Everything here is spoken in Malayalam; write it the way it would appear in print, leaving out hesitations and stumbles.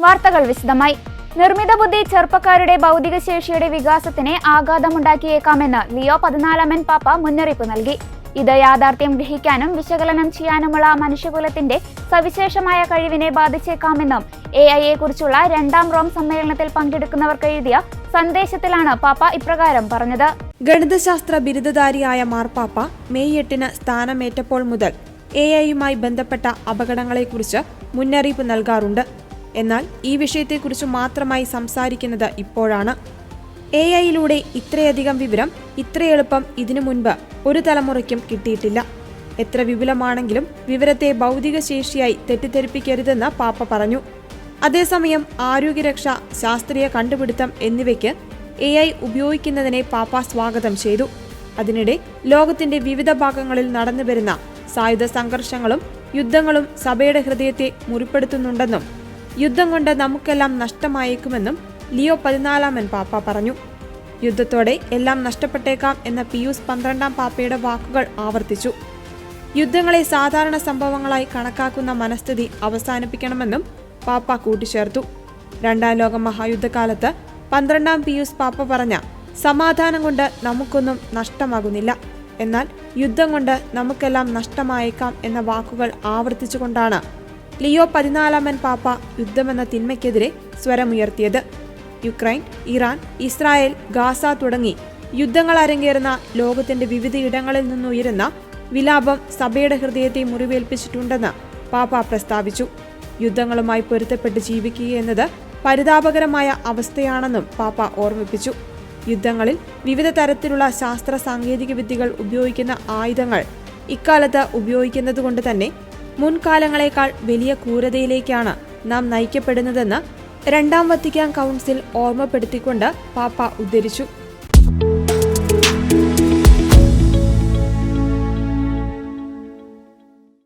വാർത്തകൾ വിശദമായി. നിർമ്മിത ബുദ്ധി ചെറുപ്പക്കാരുടെ ഭൗതിക ശേഷിയുടെ വികാസത്തിന് ആഘാതമുണ്ടാക്കിയേക്കാമെന്ന് ലിയോ 14 പാപ്പ മുന്നറിയിപ്പ് നൽകി. ഇത് യാഥാർത്ഥ്യം ഗ്രഹിക്കാനും വിശകലനം ചെയ്യാനുമുള്ള മനുഷ്യകുലത്തിന്റെ സവിശേഷമായ കഴിവിനെ ബാധിച്ചേക്കാമെന്നും AI കുറിച്ചുള്ള 2ാം റോം സമ്മേളനത്തിൽ പങ്കെടുക്കുന്നവർക്ക് എഴുതിയ സന്ദേശത്തിലാണ് പാപ്പ ഇപ്രകാരം പറഞ്ഞത്. ഗണിതശാസ്ത്ര ബിരുദധാരിയായ മാർപ്പാപ്പ മെയ് 8 സ്ഥാനമേറ്റപ്പോൾ മുതൽ AI ബന്ധപ്പെട്ട അപകടങ്ങളെക്കുറിച്ച് മുന്നറിയിപ്പ് നൽകാറുണ്ട്. എന്നാൽ ഈ വിഷയത്തെക്കുറിച്ച് മാത്രമായി സംസാരിക്കുന്നത് ഇപ്പോഴാണ്. AI ഇത്രയധികം വിവരം ഇത്ര എളുപ്പം ഇതിനു മുൻപ് ഒരു തലമുറയ്ക്കും കിട്ടിയിട്ടില്ല. എത്ര വിപുലമാണെങ്കിലും വിവരത്തെ ഭൗതിക ശേഷിയായി തെറ്റിദ്ധരിപ്പിക്കരുതെന്ന് പാപ്പ പറഞ്ഞു. അതേസമയം ആരോഗ്യരക്ഷ, ശാസ്ത്രീയ കണ്ടുപിടുത്തം എന്നിവയ്ക്ക് AI ഉപയോഗിക്കുന്നതിനെ പാപ്പ സ്വാഗതം ചെയ്തു. അതിനിടെ ലോകത്തിന്റെ വിവിധ ഭാഗങ്ങളിൽ നടന്നുവരുന്ന സായുധ സംഘർഷങ്ങളും യുദ്ധങ്ങളും സഭയുടെ ഹൃദയത്തെ മുറിപ്പെടുത്തുന്നുണ്ടെന്നും യുദ്ധം കൊണ്ട് നമുക്കെല്ലാം നഷ്ടമായേക്കുമെന്നും ലിയോ 14 പാപ്പ പറഞ്ഞു. യുദ്ധത്തോടെ എല്ലാം നഷ്ടപ്പെട്ടേക്കാം എന്ന പിയൂസ് 12 പാപ്പയുടെ വാക്കുകൾ ആവർത്തിച്ചു. യുദ്ധങ്ങളെ സാധാരണ സംഭവങ്ങളായി കണക്കാക്കുന്ന മനസ്ഥിതി അവസാനിപ്പിക്കണമെന്നും പാപ്പ കൂട്ടിച്ചേർത്തു. 2ാം ലോക മഹായുദ്ധകാലത്ത് 12 പിയൂസ് പാപ്പ പറഞ്ഞ സമാധാനം കൊണ്ട് നമുക്കൊന്നും നഷ്ടമാകുന്നില്ല, എന്നാൽ യുദ്ധം കൊണ്ട് നമുക്കെല്ലാം നഷ്ടമായേക്കാം എന്ന വാക്കുകൾ ആവർത്തിച്ചുകൊണ്ടാണ് ലിയോ 14 പാപ്പ യുദ്ധമെന്ന തിന്മയ്ക്കെതിരെ സ്വരമുയർത്തിയത്. യുക്രൈൻ, ഇറാൻ, ഇസ്രായേൽ, ഗാസ തുടങ്ങി യുദ്ധങ്ങൾ അരങ്ങേറുന്ന ലോകത്തിന്റെ വിവിധയിടങ്ങളിൽ നിന്നുയരുന്ന വിലാപം സഭയുടെ ഹൃദയത്തെ മുറിവേൽപ്പിച്ചിട്ടുണ്ടെന്ന് പാപ്പ പ്രസ്താവിച്ചു. യുദ്ധങ്ങളുമായി പൊരുത്തപ്പെട്ട് ജീവിക്കുകയെന്നത് പരിതാപകരമായ അവസ്ഥയാണെന്നും പാപ്പ ഓർമ്മിപ്പിച്ചു. യുദ്ധങ്ങളിൽ വിവിധ തരത്തിലുള്ള ശാസ്ത്ര സാങ്കേതിക വിദ്യകൾ ഉപയോഗിക്കുന്ന ആയുധങ്ങൾ ഇക്കാലത്ത് ഉപയോഗിക്കുന്നതുകൊണ്ട് തന്നെ മുൻകാലങ്ങളെക്കാൾ വലിയ ക്രൂരതയിലേക്കാണ് നാം നയിക്കപ്പെടുന്നതെന്ന് 2ാം വത്തിക്കാൻ കൗൺസിൽ ഓർമ്മപ്പെടുത്തിക്കൊണ്ട് പാപ്പ ഉദ്ധരിച്ചു.